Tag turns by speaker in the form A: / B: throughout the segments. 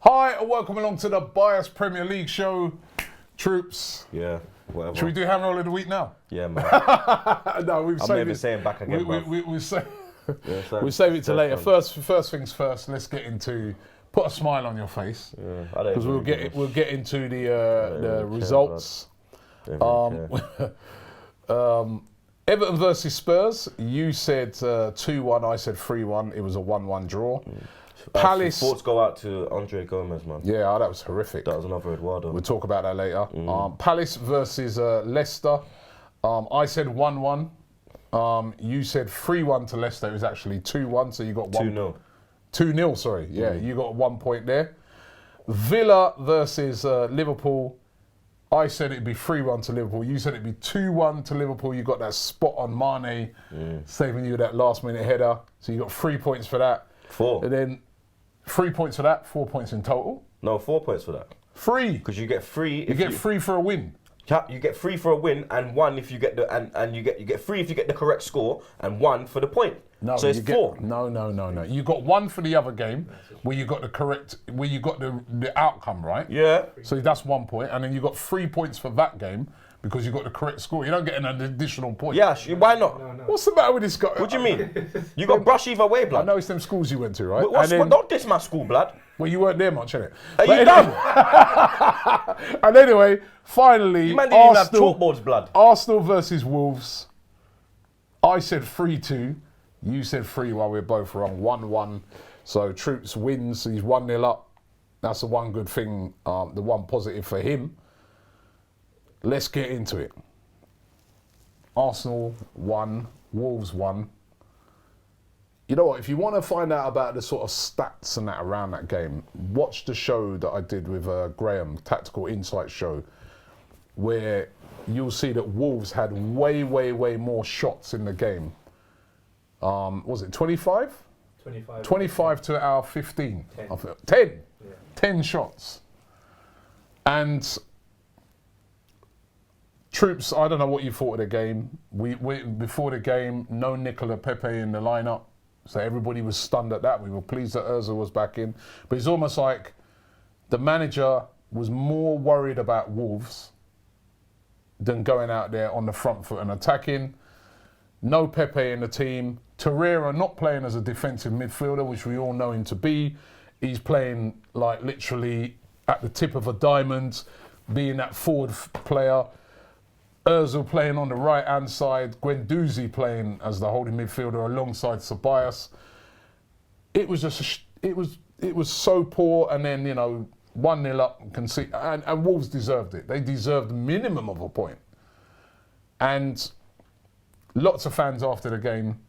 A: Hi, and welcome along to the Bias Premier League show. Troopz.
B: Yeah, whatever.
A: Should we do Hammer Roll of the Week now?
B: Yeah, man.
A: No, we've
B: I'm
A: saved
B: never
A: it.
B: saying back again,
A: We'll save it to
B: Yeah,
A: later. First things first. Let's get into put a smile on your face because we'll get into the results. Everton versus Spurs. You said 2-1. I said 3-1. It was a 1-1 draw. Palace.
B: Thoughts go out to Andre Gomez, man.
A: Yeah, that was horrific.
B: That was another Eduardo.
A: We'll talk about that later. Palace versus Leicester. I said 1-1. You said 3-1 to Leicester. It was actually 2-1, so you got
B: 2-0.
A: 2-0, sorry. Yeah, you got 1 point there. Villa versus Liverpool. I said it'd be 3-1 to Liverpool. You said it'd be 2-1 to Liverpool. You got that spot on Mane, saving you that last-minute header. So you got 3 points for that.
B: 4.
A: And then 3 points for that, 4 points in total.
B: No, 4 points for that.
A: 3.
B: Because you get 3.
A: You get 3 for a win.
B: You get 3 for a win and 1 if you get the and you get 3 if you get the correct score and 1 for the point.
A: No,
B: so it's 4.
A: No. You got 1 for the other game where you got the correct, where you got the outcome right.
B: Yeah.
A: So that's 1 point, and then you got 3 points for that game because you got the correct score. You don't get an additional point.
B: Yeah, why not?
C: No.
A: What's the matter with this guy?
B: What do you mean? You got brush either way,
A: I
B: blood.
A: know it's them schools you went to, right?
B: Don't diss my school, blood.
A: Well, you weren't there much, innit?
B: Are you done?
A: And anyway, finally,
B: You man didn't even have chalkboards, blood.
A: Arsenal versus Wolves. I said 3-2. You said 3-1. We're both wrong. 1-1. So Troopz wins. He's 1-0 up. That's the one good thing, the one positive for him. Let's get into it. Arsenal 1, Wolves 1. You know what? If you want to find out about the sort of stats and that around that game, watch the show that I did with Graham, Tactical Insight show, where you'll see that Wolves had way more shots in the game. Was it 25?
C: 25.
A: 25 to our 15.
C: 10.
A: 10.
C: Yeah.
A: 10 shots. And Troopz, I don't know what you thought of the game. We before the game, no Nicola Pepe in the lineup. So everybody was stunned at that. We were pleased that Ozil was back in. But it's almost like the manager was more worried about Wolves than going out there on the front foot and attacking. No Pepe in the team. Torreira not playing as a defensive midfielder, which we all know him to be. He's playing like literally at the tip of a diamond, being that forward player. Ozil playing on the right-hand side, Guendouzi playing as the holding midfielder alongside Ceballos. It was just, it was so poor, and then 1-0 up and Wolves deserved it. They deserved a minimum of a point. And lots of fans after the game,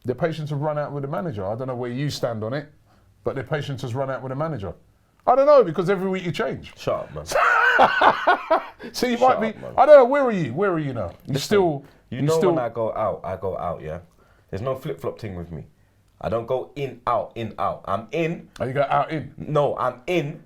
A: their patience have run out with the manager. I don't know where you stand on it, but their patience has run out with the manager. I don't know, because every week you change.
B: Shut up, man.
A: So you
B: Shut
A: might be.
B: up, man.
A: I don't know. Where are you? Where are you now? You still.
B: When I go out. Yeah. There's no flip flop thing with me. I don't go in out. I'm in.
A: Oh, you go out in.
B: No, I'm in,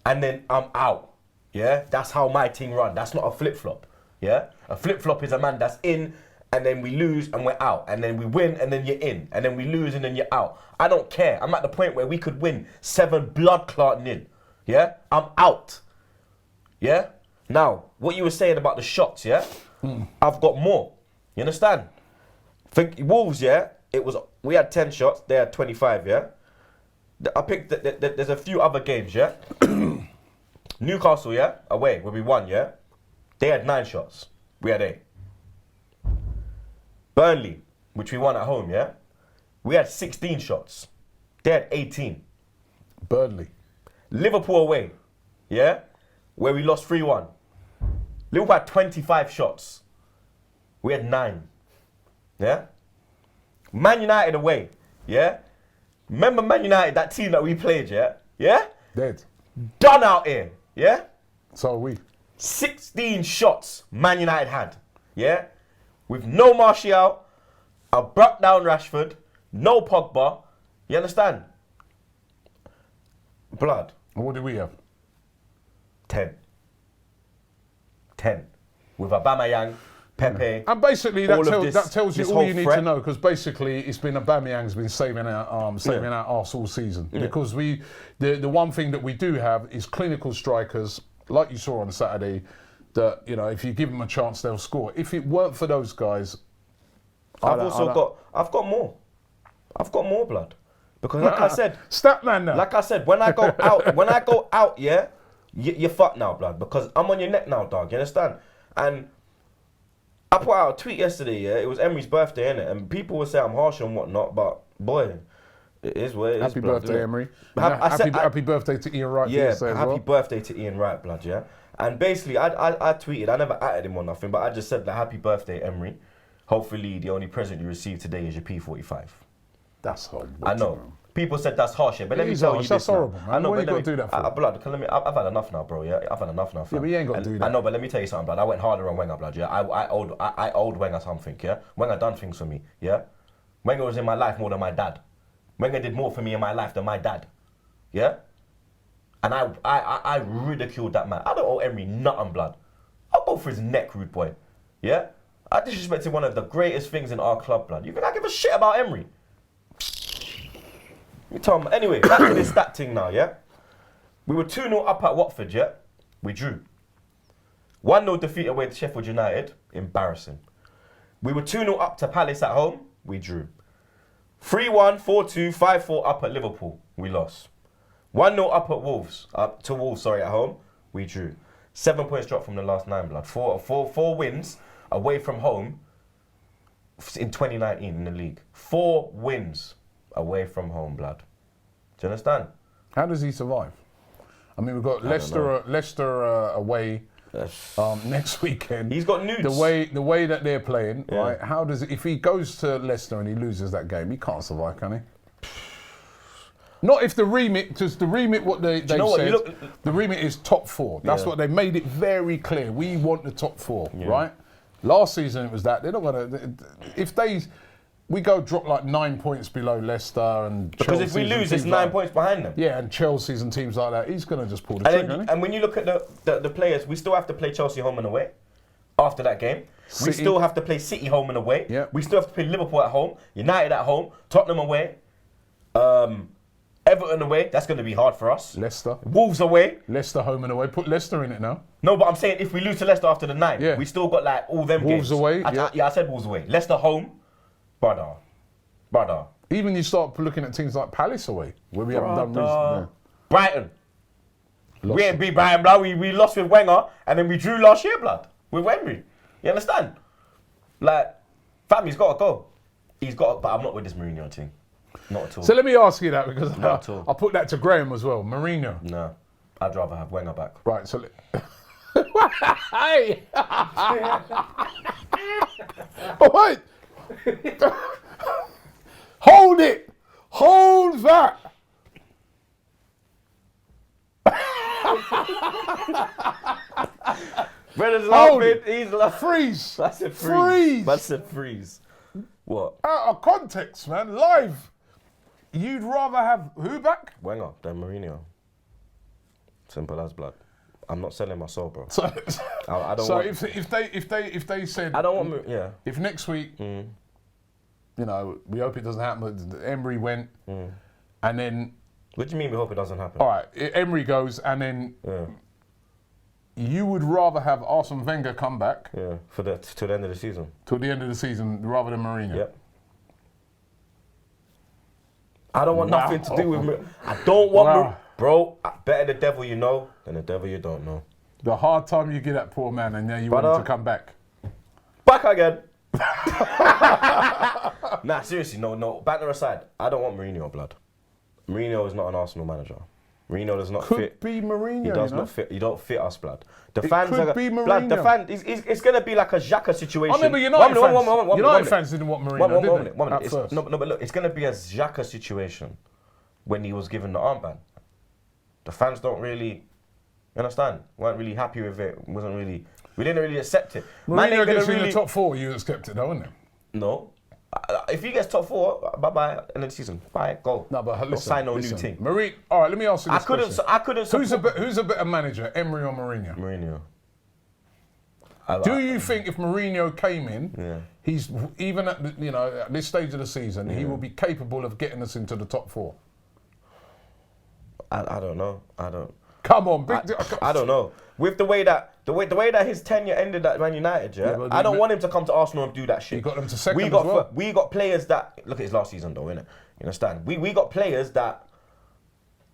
B: and then I'm out. Yeah. That's how my team run. That's not a flip flop. Yeah. A flip flop is a man that's in, and then we lose and we're out, and then we win and then you're in, and then we lose and then you're out. I don't care. I'm at the point where we could win 7 blood clot nil. Yeah. I'm out. Yeah? Now, what you were saying about the shots, yeah? I've got more. You understand? For Wolves, yeah? We had 10 shots, they had 25, yeah? I picked, there's a few other games, yeah? Newcastle, yeah? Away, where we won, yeah? They had 9 shots. We had 8. Burnley, which we won at home, yeah? We had 16 shots. They had 18.
A: Burnley.
B: Liverpool away, yeah? Where we lost 3-1. Liverpool had 25 shots. We had 9. Yeah? Man United away. Yeah? Remember Man United, that team that we played, yeah? Yeah?
A: Dead.
B: Done out here. Yeah?
A: So are we.
B: 16 shots Man United had. Yeah? With no Martial, a brought down Rashford, no Pogba. You understand? Blood.
A: And what do we have?
B: 10. With Aubameyang, Pepe.
A: And basically,
B: all
A: that,
B: of
A: that tells you
B: this
A: all
B: whole
A: you need
B: threat.
A: to know, because basically it's been Aubameyang's been saving our arse all season. Because the one thing that we do have is clinical strikers, like you saw on Saturday, that, you know, if you give them a chance, they'll score. If it weren't for those guys,
B: I've got more. I've got more blood. Because like I said,
A: Statman now.
B: like I said, when I go out, yeah, you're fucked now, blood. Because I'm on your neck now, dog. You understand? And I put out a tweet yesterday, yeah. It was Emery's birthday, innit? And people would say I'm harsh and whatnot, but boy, it is what it is.
A: Happy
B: blood,
A: birthday,
B: innit?
A: Emery.
B: Happy
A: Birthday to Ian Wright.
B: Yeah,
A: as
B: happy
A: well.
B: birthday to Ian Wright, blood, yeah. And basically, I tweeted, I never added him or nothing, but I just said the happy birthday, Emery. Hopefully, the only present you received today is your P45.
A: That's horrible.
B: I know. People said that's harsh, yeah, but let me tell you this.
A: That's horrible, man.
B: I know,
A: What
B: but
A: you got to do that for?
B: blood, I've had enough now, bro. Yeah, I've had enough now. Fam.
A: Yeah, but you ain't got to do that.
B: I know, but let me tell you something, blood. I went harder on Wenger, blood. Yeah, I owed Wenger something. Yeah, Wenger done things for me. Yeah, Wenger was in my life more than my dad. Wenger did more for me in my life than my dad. Yeah, and I ridiculed that man. I don't owe Emery nothing, blood. I'll go for his neck, rude boy. Yeah, I disrespected one of the greatest things in our club, blood. You think I give a shit about Emery? Tom, anyway, back to this stat thing now, yeah? We were 2-0 up at Watford, yeah? We drew. 1-0 defeat away to Sheffield United, embarrassing. We were 2-0 up to Palace at home, we drew. 3-1, 4-2, 5-4 up at Liverpool, we lost. 1-0 up at Wolves, at home, we drew. 7 points dropped from the last 9, blood. Four wins away from home in 2019 in the league. 4 wins away from home, blood. Do you understand?
A: How does he survive? I mean, we've got Leicester away next weekend.
B: He's got nudes.
A: The way that they're playing, right? How does if he goes to Leicester and he loses that game, he can't survive, can he? Not if the remit, because the remit, what they've said, the remit is top 4. That's what they made it very clear. We want the top 4, right? Last season it was that. They're not going to, we go drop like 9 points below Leicester and
B: because
A: Chelsea's
B: if we lose, it's 9
A: like,
B: points behind them.
A: Yeah, and Chelsea's and teams like that, he's going to just pull the trigger.
B: And when you look at the players, we still have to play Chelsea home and away after that game.
A: City.
B: We still have to play City home and away.
A: Yeah.
B: We still have to play Liverpool at home, United at home, Tottenham away, Everton away. That's going to be hard for us.
A: Leicester.
B: Wolves away.
A: Leicester home and away. Put Leicester in it now.
B: No, but I'm saying if we lose to Leicester after the 9, we still got like all them
A: Wolves
B: games.
A: away.
B: I said Wolves away. Leicester home, brother.
A: Even you start looking at teams like Palace away, where we haven't done recently.
B: Brighton. We ain't beat Brighton, blood. We lost with Wenger, and then we drew last year, blood, with Emery. You understand? Like, family's got to go. He's got, but I'm not with this Mourinho thing. Not at all.
A: So let me ask you that, because
B: I
A: put that to Graham as well. Mourinho.
B: No, I'd rather have Wenger back.
A: Right. So. Hey. Oh wait. Hold it! Hold that!
B: Brother's laughing, he's laughing.
A: Freeze!
B: That's a freeze.
A: Freeze!
B: That's a freeze. What?
A: Out of context, man. Live. You'd rather have who back?
B: Wenger than Mourinho. Simple as blood. I'm not selling my soul, bro.
A: So,
B: I don't
A: so
B: want...
A: if they said...
B: I don't want... Yeah.
A: If next week... You know, we hope it doesn't happen. But Emery went, and then.
B: What do you mean? We hope it doesn't happen?
A: All right, Emery goes, and then. You would rather have Arsene Wenger come back.
B: Yeah, to the end of the season.
A: To the end of the season, rather than Mourinho.
B: Yep. I don't want nothing to do with. I don't want, bro. Better the devil you know than the devil you don't know.
A: The hard time you give that poor man, and now you want him to come back.
B: Back again. Nah, seriously, no. Banter aside, I don't want Mourinho, blood. Mourinho is not an Arsenal manager. Mourinho does not fit.
A: Could be Mourinho.
B: He does not fit. He don't fit us, blood. The fans
A: could
B: are
A: be
B: blood. The
A: Mourinho.
B: fans. It's gonna be like a Xhaka situation.
A: I remember United fans didn't want Mourinho, did they? At first.
B: No, but look, it's gonna be a Xhaka situation when he was given the armband. The fans don't really understand. Weren't really happy with it. Wasn't really. We didn't really accept it.
A: Mourinho gets in the top 4. You accept it, though, wouldn't it?
B: No. If he gets top 4, bye-bye, end of the season. Bye, go.
A: No, but listen,
B: sign no new team.
A: Mourinho, all right, let me ask you this question.
B: I couldn't
A: Who's a better manager, Emery or Mourinho?
B: Mourinho.
A: Do you think if Mourinho came in, he's even at at this stage of the season, he will be capable of getting us into the top 4?
B: I don't know. I don't.
A: Come on,
B: I don't know. With the way that his tenure ended at Man United, I don't want him to come to Arsenal and do that shit.
A: You got them to second as well.
B: We got players that look at his last season though, innit? You understand? We got players that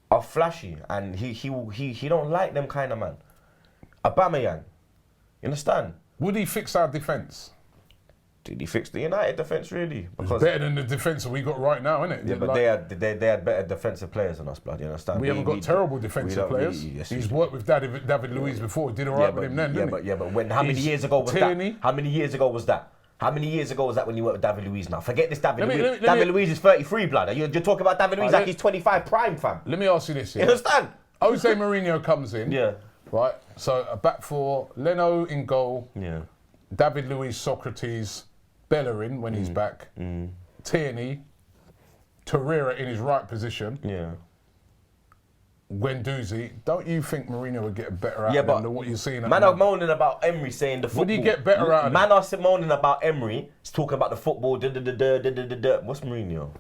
B: are flashy, and he don't like them kind of man. Aubameyang, you understand?
A: Would he fix our defence?
B: Did he fix the United defence really?
A: It's better than the defence that we got right now, isn't it?
B: Yeah, but they had better defensive players than us, blood. You understand?
A: We haven't got terrible defensive players. He's worked with David Luiz before. Did all right with him then, didn't he?
B: But when? How many years ago was that? How many years ago was that? How many years ago was that when you worked with David Luiz now? Forget this David Luiz. David Luiz is 33, blood. You're talking about David Luiz like he's 25 prime, fam.
A: Let me ask you this.
B: You understand?
A: Jose Mourinho comes in.
B: Yeah.
A: Right? So a back 4, Leno in goal.
B: Yeah.
A: David Luiz, Socrates, Bellerin when he's back. Tierney, Torreira in his right position.
B: Yeah.
A: Guendouzi. Don't you think Mourinho would get better out of him than what you're seeing?
B: Man are moaning about Emery saying the football.
A: Would he get better out of him?
B: Man are moaning about Emery. He's talking about the football. What's Mourinho?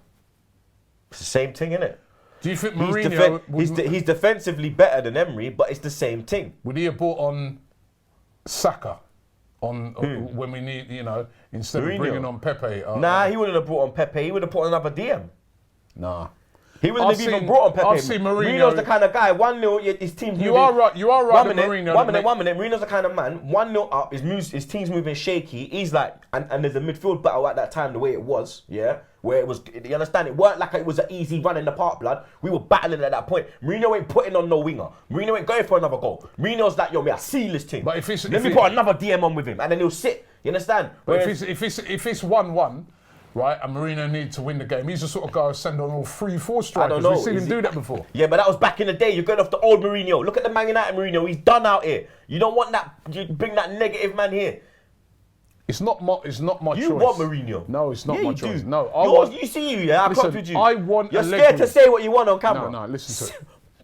B: It's the same thing, isn't it?
A: Do you think Mourinho...
B: He's defensively better than Emery, but it's the same thing.
A: Would he have brought on Saka when we need, instead
B: Mourinho.
A: of bringing on Pepe?
B: Nah, he wouldn't have brought on Pepe. He would have put on another DM.
A: Nah.
B: He wouldn't have even brought on Pepe.
A: I've seen Mourinho.
B: Mourinho's the kind of guy, 1-0, his team's moving.
A: You are right with Mourinho.
B: One minute. Mourinho's the kind of man, 1-0 up, his team's moving shaky. He's like, and there's a midfield battle at that time, the way it was, where it was, you understand, it weren't like it was an easy run in the park, blood. We were battling at that point. Mourinho ain't putting on no winger. Mourinho ain't going for another goal. Mourinho's like, I see this thing.
A: But
B: Let me put another DM on with him, and then he'll sit, you understand?
A: But if it's 1-1, right, and Mourinho needs to win the game, he's the sort of guy who send on all 3-4 strikers.
B: I don't know.
A: We've seen him do that before.
B: Yeah, but that was back in the day. You're going off the old Mourinho. Look at the Man United Mourinho. He's done out here. You don't want that. You bring that negative man here.
A: It's not my choice.
B: You want Mourinho?
A: No, it's not my choice.
B: Do.
A: No,
B: you see you. Yeah, I clocked with you.
A: I want.
B: You're scared to say what you want on camera.
A: No, listen to it.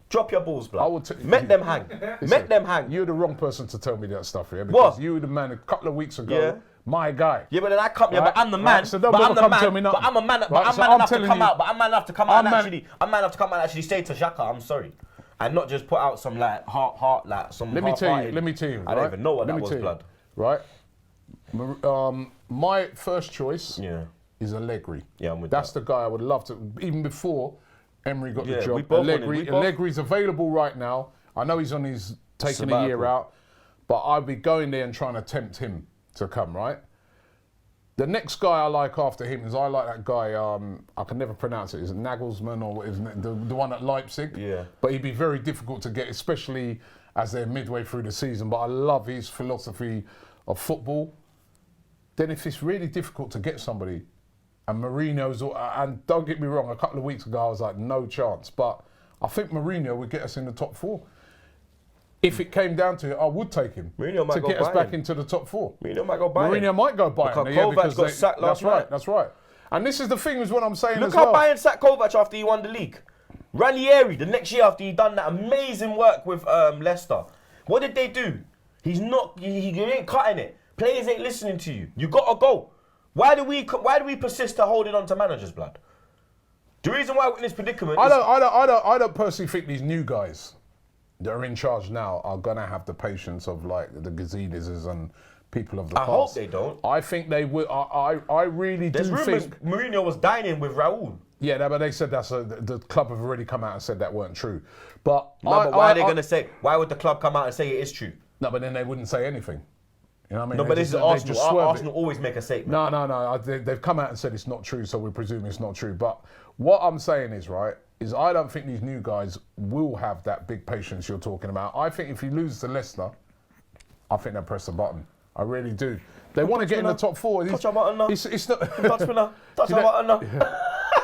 B: Drop your balls, blood. Let them hang. Let them hang.
A: You're the wrong person to tell me that stuff, yeah? Because you were the man a couple of weeks ago. Yeah. My guy.
B: Yeah, but then I come. Yeah, but I'm the man.
A: So don't come tell me nothing.
B: But I'm a man. But I'm man enough to come out. But I'm man enough to come out and actually. I'm man enough to come out and actually say to Xhaka, I'm sorry, and not just put out some like heart like some.
A: Let me tell you.
B: I don't even know what that was, blood.
A: Right. My first choice. Is Allegri.
B: Yeah, I'm with
A: That's the guy I would love to. Even before Emery got the job.
B: Allegri.
A: Allegri's available right now. I know he's on his taking a year out, but I'd be going there and trying to tempt him to come, right? The next guy I like after him is I like that guy, I can never pronounce it, is it Nagelsmann or isn't it the one at Leipzig?
B: Yeah.
A: But he'd be very difficult to get, especially as they're midway through the season. But I love his philosophy of football. Then if it's really difficult to get somebody, and Mourinho's, and don't get me wrong, a couple of weeks ago I was like, no chance. But I think Mourinho would get us in the top 4. If it came down to it, I would take him to get us back into the top 4.
B: Mourinho might go Bayern.
A: Mourinho might go Bayern.
B: Kovac got sacked last night.
A: That's right. And this is the thing is what I'm saying
B: Look
A: as well.
B: how Bayern sacked Kovac after he won the league. Ranieri, the next year after he done that amazing work with Leicester. What did they do? He ain't cutting it. Players ain't listening to you. You gotta go. Why do we persist to holding on to managers, blood? The reason why we're in this predicament is...
A: I don't personally think these new guys that are in charge now are gonna have the patience of like the Gazidis and people of the past.
B: I hope they don't.
A: I think they will. I really do think...
B: There's rumours Mourinho was dining with Raul.
A: Yeah, but they said the club have already come out and said that weren't true. But
B: but why are they going to say? Why would the club come out and say it is true?
A: No, but then they wouldn't say anything. You know what I mean?
B: No, but this is Arsenal. Arsenal always make a statement.
A: No. They've come out and said it's not true, so we presume it's not true. But what I'm saying is, right, is I don't think these new guys will have that big patience you're talking about. I think if you lose to Leicester, I think they'll press the button. I really do. They want to get in the top 4.
B: Touch our button now.
A: It's not.
B: Touch our button now.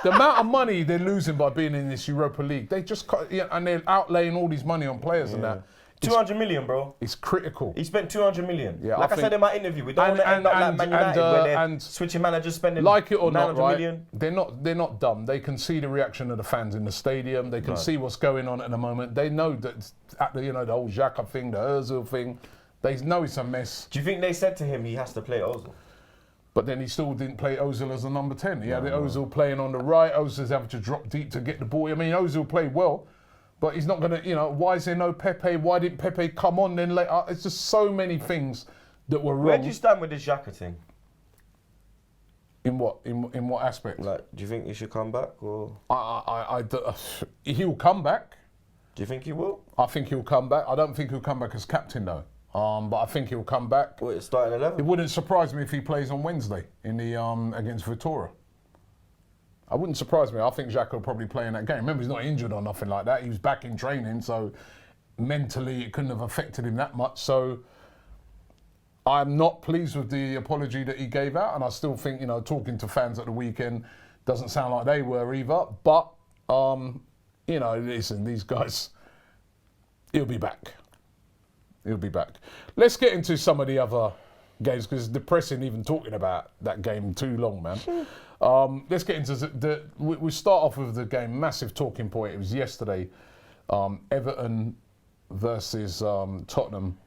A: The amount of money they're losing by being in this Europa League, they just and they're outlaying all this money on players and that.
B: 200 million, bro.
A: It's critical.
B: He spent 200 million.
A: Yeah,
B: like I said in my interview, we don't want to end up like Man United where they're switching managers spending
A: like it or not, right?
B: Million.
A: They're not dumb. They can see the reaction of the fans in the stadium. They can see what's going on at the moment. They know that the whole Xhaka thing, the Özil thing, They know it's a mess.
B: Do you think they said to him he has to play Ozil?
A: But then he still didn't play Ozil as a number 10. He had Ozil playing on the right. Ozil's having to drop deep to get the ball. I mean, Ozil played well, but he's not going to, why is there no Pepe? Why didn't Pepe come on then later? It's just so many things that were wrong.
B: Where do you stand with this Xhaka thing?
A: In what? In what aspect?
B: Like, do you think he should come back, or
A: he'll come back.
B: do you think he will?
A: I think he'll come back. I don't think he'll come back as captain though. But I think he'll come back.
B: What, starting 11?
A: It wouldn't surprise me if he plays on Wednesday in the against Vitória. I wouldn't surprise me. I think Xhaka will probably play in that game. Remember, he's not injured or nothing like that. He was back in training, so mentally it couldn't have affected him that much. So I'm not pleased with the apology that he gave out, and I still think, talking to fans at the weekend doesn't sound like they were either. But listen, these guys, he'll be back. He'll be back. Let's get into some of the other games because it's depressing even talking about that game too long, man. Let's get into we start off with the game, massive talking point. It was yesterday, Everton versus Tottenham.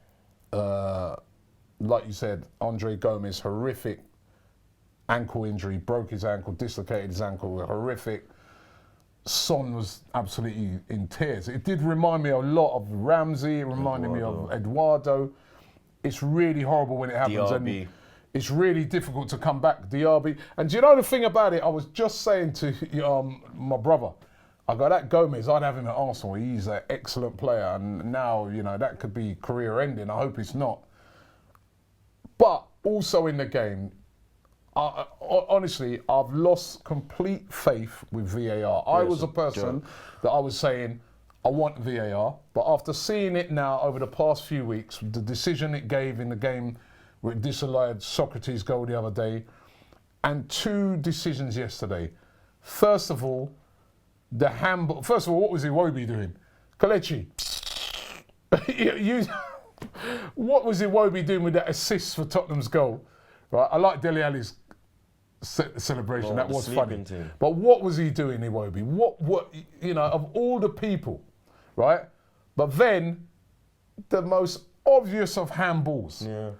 A: Like you said, Andre Gomez, horrific ankle injury, broke his ankle, dislocated his ankle, horrific. Son was absolutely in tears. It did remind me a lot of Ramsey. It reminded me of Eduardo. It's really horrible when it happens.
B: DRB.
A: And it's really difficult to come back, DRB. And do you know the thing about it? I was just saying to my brother, I go, that Gomez, I'd have him at Arsenal. He's an excellent player. And now, that could be career ending. I hope it's not. But also in the game, honestly, I've lost complete faith with VAR. I was a person that I was saying, I want VAR, but after seeing it now over the past few weeks, the decision it gave in the game where it disallowed Socrates' goal the other day, and 2 decisions yesterday. First of all, the handball. First of all, what was Iwobi doing? Kelechi. What was Iwobi doing with that assist for Tottenham's goal? Right, I like Dele Alli's celebration. That was funny. But what was he doing, Iwobi? What? Of all the people, right? But then, the most obvious of handballs.
B: Yeah.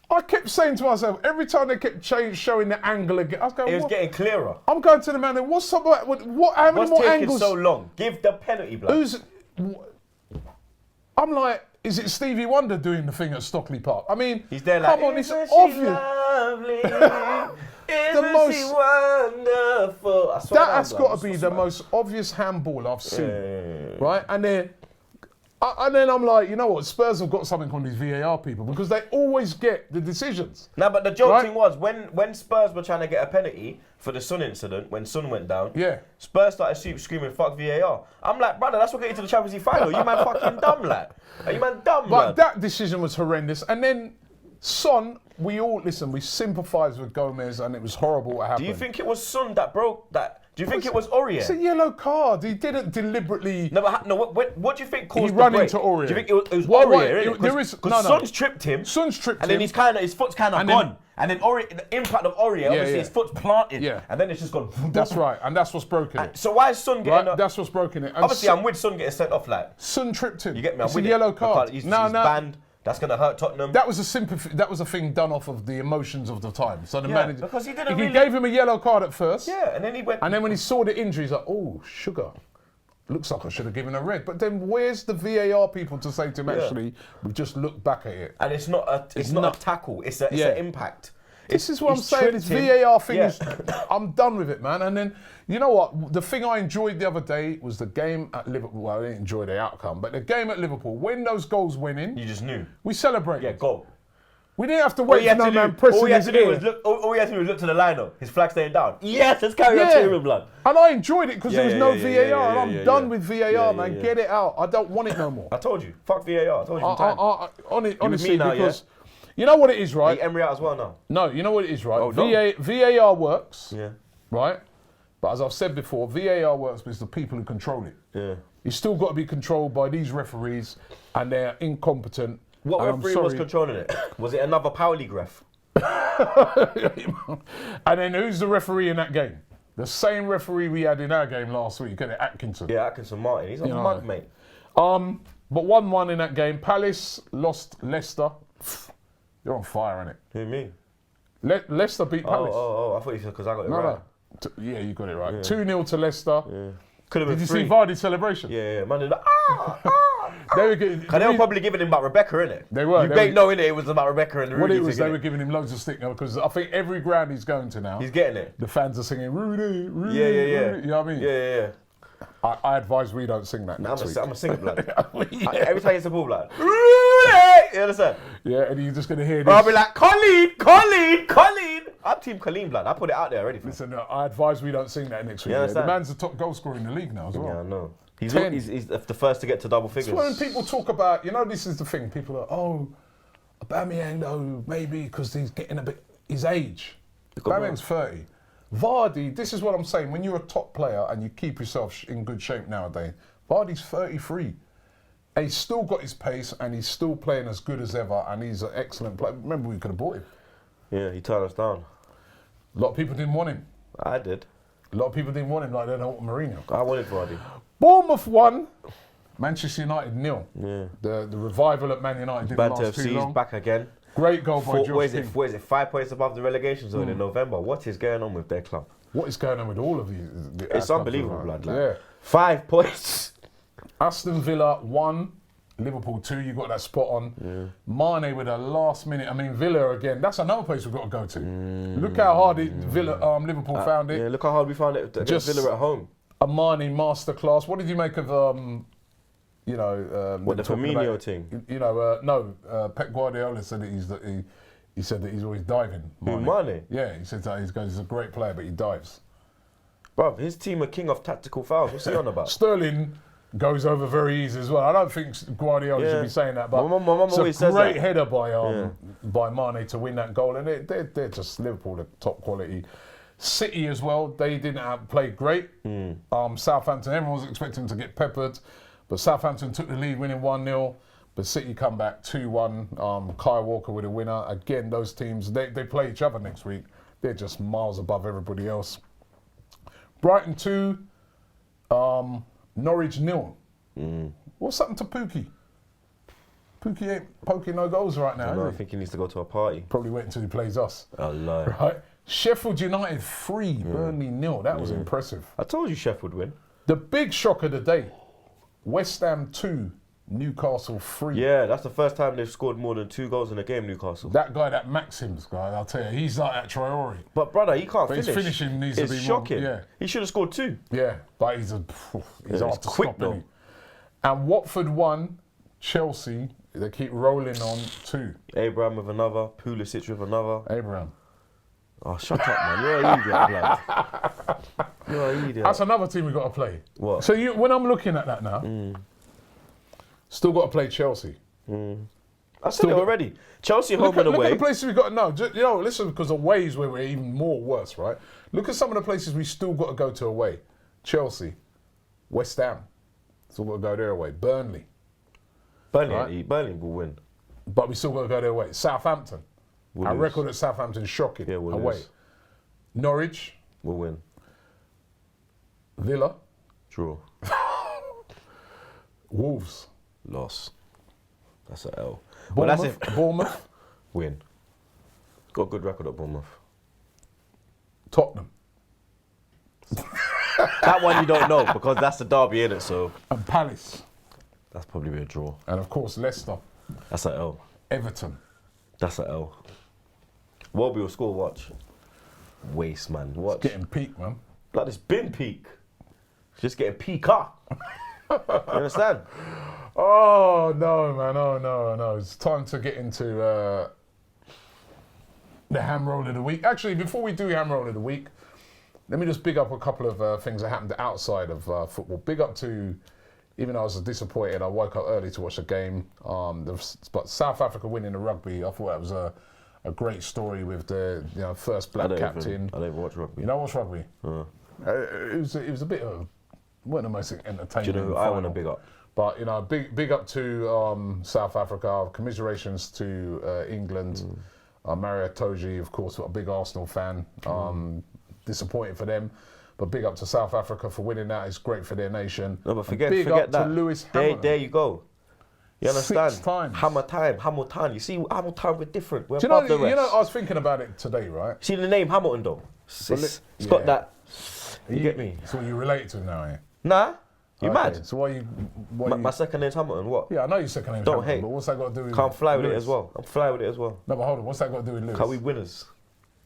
A: I kept saying to myself, every time they kept showing the angle again, I was going,
B: It was getting clearer.
A: I'm going to the man, what's up? How many more angles?
B: What's taking so long? Give the penalty, blood.
A: I'm like, is it Stevie Wonder doing the thing at Stockley Park? I mean,
B: he's there like,
A: come on, it's obvious.
B: Lovely? Isn't she wonderful? I swear
A: that has got to be the most obvious handball I've seen, right? And then I'm like, you know what? Spurs have got something on these VAR people because they always get the decisions.
B: No, but the joke thing was when Spurs were trying to get a penalty for the Son incident, when Son went down, Spurs started screaming, "Fuck VAR!" I'm like, brother, that's what got you to the Champions League final. You man fucking dumb, lad. Are you man dumb,
A: But
B: man?
A: that decision was horrendous. And then Son, we sympathise with Gomez, and it was horrible what happened.
B: Do you think it was Son that broke that? Do you think it was Aurier?
A: It's a yellow card. He didn't deliberately.
B: No, but what do you think caused
A: he
B: the
A: ran
B: break?
A: into Aurier.
B: Do you think it was Aurier?
A: Because
B: Son's tripped him.
A: Son's tripped him.
B: And then his foot's kind of gone. And then Aurier, the impact of Aurier, obviously his foot's planted.
A: Yeah.
B: And then it's just gone.
A: That's right. And that's what's broken it.
B: So why is Son getting up?
A: That's what's broken it. And
B: Obviously, I'm with Son getting sent off, like.
A: Son tripped him.
B: You get me?
A: It's a yellow card.
B: He's banned. That's going to hurt Tottenham.
A: That was a sympathy. That was a thing done off of the emotions of the time. So the manager,
B: because he didn't
A: he gave him a yellow card at first.
B: Yeah, and then he went.
A: And then when he saw the injury, he's like, "Oh, sugar. Looks like I should have given a red." But then where's the VAR people to say to him? Actually, we just look back at it.
B: And it's not a tackle. It's an impact.
A: This is what I'm saying. This VAR thing is, I'm done with it, man. And then, you know what? The thing I enjoyed the other day was the game at Liverpool. Well, I didn't enjoy the outcome, but the game at Liverpool, when those goals went in,
B: you just knew.
A: We celebrated.
B: Yeah, goal.
A: We didn't have to wait for no man pressing
B: all he had
A: his
B: to do
A: ear.
B: was look. All he had to do was look to the lineup. His flag staying down. Yes, let's carry on to him, blood.
A: And I enjoyed it because there was no VAR, and I'm done with VAR, man.
B: Yeah.
A: Get it out. I don't want it no more.
B: I told you. Fuck VAR. I told you from time.
A: Honestly, because you know what it is, right?
B: Emery out as well now.
A: No, you know what it is, right?
B: Oh, no.
A: VAR works,
B: right?
A: But as I've said before, VAR works because the people who control it.
B: Yeah.
A: It's still got to be controlled by these referees, and they're incompetent.
B: What referee was controlling it? Was it another Power League ref?
A: And then who's the referee in that game? The same referee we had in our game last week, Atkinson.
B: Yeah, Atkinson Martin. He's a mug, mate.
A: But 1-1 in that game. Palace lost Leicester You're on fire, innit?
B: Who, me?
A: Leicester beat Palace.
B: I thought you said because I got it right.
A: Yeah, you got it right. 2-0 to Leicester.
B: Yeah. Could have been
A: Did you
B: 3.
A: see Vardy's celebration?
B: Yeah, man. They were probably giving him about Rebecca, innit?
A: They were.
B: You ain't knowing it was about Rebecca and the
A: What
B: Rudy
A: it was,
B: thing,
A: they
B: innit?
A: were giving him loads of stick because I think every ground he's going to now,
B: He's getting it.
A: the fans are singing Rudy, Rudy,
B: Yeah.
A: Rudy. You know what I mean?
B: Yeah.
A: I advise we don't sing that next week.
B: I'm a singer, blood.
A: Yeah.
B: Every time it's a ball, blood. You understand?
A: Yeah, and you're just going to hear this.
B: Or I'll be like, Colleen. I'm Team Colleen, blood. I put it out there already.
A: Listen, I advise we don't sing that next week.
B: Yeah,
A: The man's the top goal scorer in the league now as well.
B: Yeah, I know. He's
A: 10.
B: He's the first to get to double figures.
A: It's when people talk about, this is the thing. People are, Aubameyang though, maybe because he's getting a bit, his age. Aubameyang's 30. Vardy, this is what I'm saying. When you're a top player and you keep yourself in good shape nowadays, Vardy's 33. And he's still got his pace and he's still playing as good as ever and he's an excellent player. Remember, we could have bought him.
B: Yeah, he turned us down.
A: A lot of people didn't want him.
B: I did.
A: A lot of people didn't want him like they don't want Mourinho.
B: I wanted Vardy.
A: Bournemouth won. Manchester United 0.
B: Yeah.
A: The revival at Man United didn't last too long.
B: AFTV's back again.
A: Great goal by Josh King.
B: What is it? 5 points above the relegation zone in November. What is going on with their club?
A: What is going on with all of these?
B: It's unbelievable, blood.
A: Yeah.
B: 5 points.
A: Aston Villa 1, Liverpool 2. You got that spot on. Mane with a last minute. I mean, Villa again. That's another place we've got to go to. Look how hard Liverpool found it.
B: Yeah, look how hard we found it against Villa at home.
A: A Mane masterclass. What did you make of
B: what, the Firmino thing?
A: Pep Guardiola said that he said that he's always diving.
B: Mane?
A: Yeah, he said that he's a great player, but he dives.
B: Bruv, his team are king of tactical fouls. What's he on about?
A: Sterling goes over very easy as well. I don't think Guardiola should be saying that, but
B: my mum always says
A: a great
B: that.
A: header by Mane to win that goal, and they're just Liverpool, the top quality. City as well, they didn't play great. Southampton, everyone was expecting to get peppered, but Southampton took the lead, winning 1-0. But City come back 2-1. Kyle Walker with a winner. Again, those teams, they play each other next week. They're just miles above everybody else. Brighton 2, Norwich 0. What's happened to Pookie? Pookie ain't poking no goals right now.
B: I think he needs to go to a party.
A: Probably wait until he plays us.
B: Oh, no.
A: Right? Sheffield United 3, Burnley 0. That was impressive.
B: I told you Sheffield would win.
A: The big shock of the day, West Ham 2, Newcastle 3.
B: Yeah, that's the first time they've scored more than 2 goals in a game, Newcastle.
A: That guy, that Maxims guy, I'll tell you, he's like that Traore.
B: But brother, he can't
A: But
B: finish.
A: his finishing needs to be
B: shocking.
A: more. Yeah.
B: He should have scored 2.
A: Yeah, but he's hard to
B: quick
A: stop,
B: though.
A: isn't he? And Watford 1, Chelsea, they keep rolling on 2.
B: Abraham with another, Pulisic with another.
A: Abraham.
B: Oh, shut up, man. You're an idiot, blood. You're an idiot.
A: That's another team we've got to play.
B: What?
A: So when I'm looking at that now, still got to play Chelsea.
B: I said it already. Chelsea home and
A: Look
B: away.
A: at the places we've got to know. Listen, because away is where we're even more worse, right? Look at some of the places we still got to go to away. Chelsea, West Ham, still got to go there away. Burnley,
B: Burnley will win.
A: but we still got to go their way. Southampton,
B: We'll
A: our
B: lose.
A: record at Southampton is shocking.
B: Yeah, we'll
A: away.
B: lose.
A: Norwich,
B: We'll win.
A: Villa,
B: Draw.
A: Wolves,
B: Loss. That's an L.
A: Bournemouth,
B: Well, that's if
A: Bournemouth,
B: win. Got a good record at Bournemouth.
A: Tottenham,
B: That one you don't know because that's the derby, innit? So
A: and Palace,
B: that's probably be a draw.
A: and of course Leicester,
B: That's an L.
A: Everton.
B: That's an L. What will score? Watch. Waste, man. Watch.
A: Getting peak, man.
B: Like it's been peak. It's just getting peaker. You understand?
A: Oh no, man! Oh no! It's time to get into the ham roll of the week. Actually, before we do ham roll of the week, let me just big up a couple of things that happened outside of football. Big up to, even though I was disappointed, I woke up early to watch the game. But South Africa winning the rugby, I thought that was a great story with the first black captain.
B: I don't even watch rugby.
A: You don't watch rugby? It was a bit of wasn't the most entertaining.
B: Do you know who I want to big up?
A: But big up to South Africa. Commiserations to England. Mario Toji, of course, a big Arsenal fan. Disappointed for them, but big up to South Africa for winning that. It's great for their nation.
B: No, but forget
A: up
B: that.
A: to Lewis Hamilton.
B: There you go. You understand?
A: 6 times.
B: Hamilton. You see, Hamilton, we're different. We're
A: Do
B: above the rest.
A: you know, I was thinking about it today, right?
B: See the name Hamilton though? It's got that. You get me?
A: So you relate to now, eh?
B: Nah. You
A: Okay,
B: mad?
A: So why
B: My second name's Hamilton. What?
A: Yeah, I know your second name's
B: Don't
A: Hamilton,
B: hate.
A: but what's that got to do with
B: Can't fly with it
A: Lewis?
B: as well. I'm fly with it as well.
A: No, but hold on. What's that got to do with Lewis?
B: Cause we winners.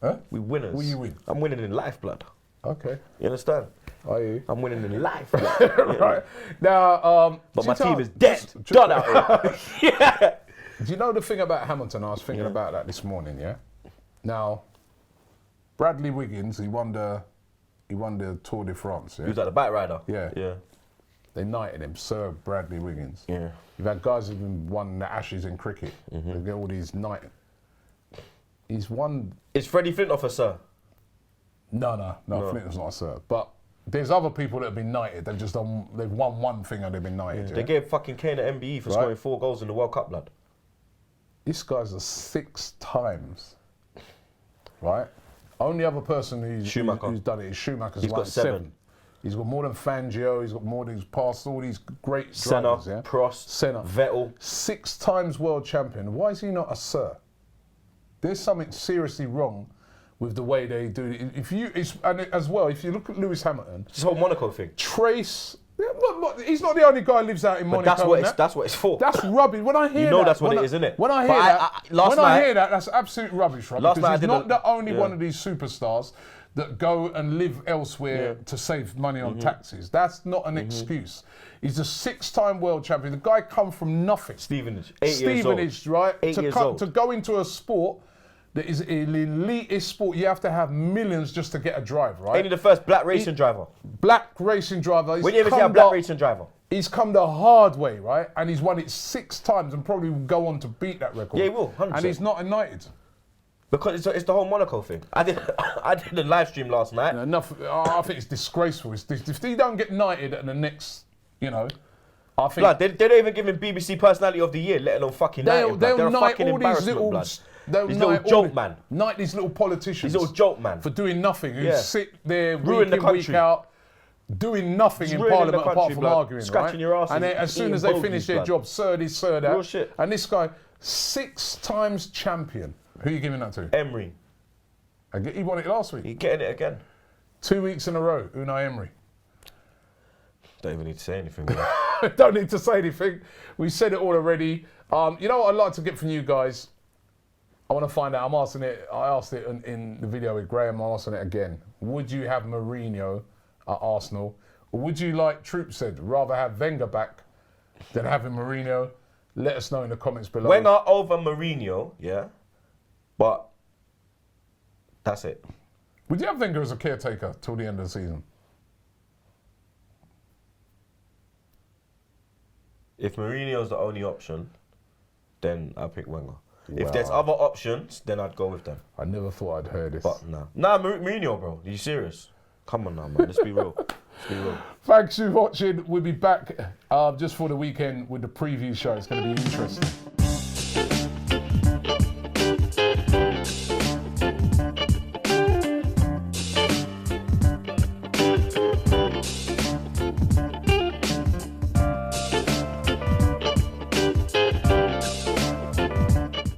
A: Huh?
B: We winners.
A: What you win?
B: I'm winning in life, blood.
A: Okay.
B: You understand?
A: Are you?
B: I'm winning in life. Blood.
A: Right. Now,
B: But my team is dead. Done out here. Yeah.
A: Do you know the thing about Hamilton? I was thinking about that this morning, yeah? Now, Bradley Wiggins, he won the Tour de France, yeah?
B: He was like the bike rider.
A: Yeah.
B: Yeah.
A: They knighted him, Sir Bradley Wiggins.
B: Yeah.
A: You've had guys who've won the Ashes in cricket. They get all these knighted. He's won...
B: Is Freddie Flintoff a sir?
A: No. Flintoff's not a Sir. But there's other people that have been knighted. They've won one thing and they've been knighted. Yeah.
B: They gave fucking Kane an MBE for scoring 4 goals in the World Cup, blood.
A: This guy's a 6 times, right? Only other person who's done it is Schumacher's
B: He's
A: won
B: got 7.
A: He's got more than Fangio. He's got more than he's passed all these great
B: Senna,
A: drivers. Yeah?
B: Prost,
A: Senna,
B: Vettel.
A: 6 times world champion. Why is he not a Sir? There's something seriously wrong with the way they do it. And as well, if you look at Lewis Hamilton,
B: This whole Monaco thing.
A: Trace. He's not the only guy who lives out in Monaco.
B: That's what it's for.
A: That's rubbish. When I hear
B: that's what it is, isn't it?
A: When I hear that, that's absolute rubbish, right?
B: Last
A: Because
B: night
A: he's not the only one of these superstars that go and live elsewhere to save money on taxes. That's not an excuse. He's a 6-time world champion. The guy come from nothing.
B: Stevenage, 8 years old.
A: Right?
B: 8 years old.
A: To go into a sport that is an elitist sport, you have to have millions just to get a drive, right?
B: Ain't he the first black racing driver?
A: Black racing driver.
B: When you ever see a black racing driver?
A: He's come the hard way, right? And he's won it 6 times and probably will go on to beat that record.
B: Yeah, he will, 100%.
A: And he's not united.
B: Because it's the whole Monaco thing. I did a live stream last night.
A: I think it's disgraceful. If they don't get knighted at the next, I think...
B: Blood, they don't even give him BBC Personality of the Year, let alone fucking knight him. They're a fucking embarrassment, blood. These little joke man.
A: Knight these little politicians.
B: These little joke man.
A: For doing nothing. Who sit there
B: ruin
A: week
B: the
A: in, week out, doing nothing in Parliament apart from arguing,
B: scratching your ass.
A: And then as soon as they finish their job, sir this, sir that.
B: Real shit.
A: And this guy, 6 times champion. Who are you giving that to?
B: Emery.
A: He won it last week.
B: He's getting it again.
A: 2 weeks in a row, Unai Emery.
B: Don't even need to say anything.
A: Don't need to say anything. We said it all already. You know what I'd like to get from you guys? I want to find out. I asked it in the video with Graham. I'm asking it again. Would you have Mourinho at Arsenal? Or would you, like Troopz said, rather have Wenger back than having Mourinho? Let us know in the comments below.
B: Wenger over Mourinho, yeah. But that's it.
A: Would you have Wenger as a caretaker till the end of the season?
B: If Mourinho's the only option, then I'll pick Wenger. If there's other options, then I'd go with them.
A: I never thought I'd heard this.
B: But nah, Mourinho, bro. Are you serious? Come on now, man. Let's be real. Let's be real.
A: Thanks for watching. We'll be back just for the weekend with the preview show. It's going to be interesting.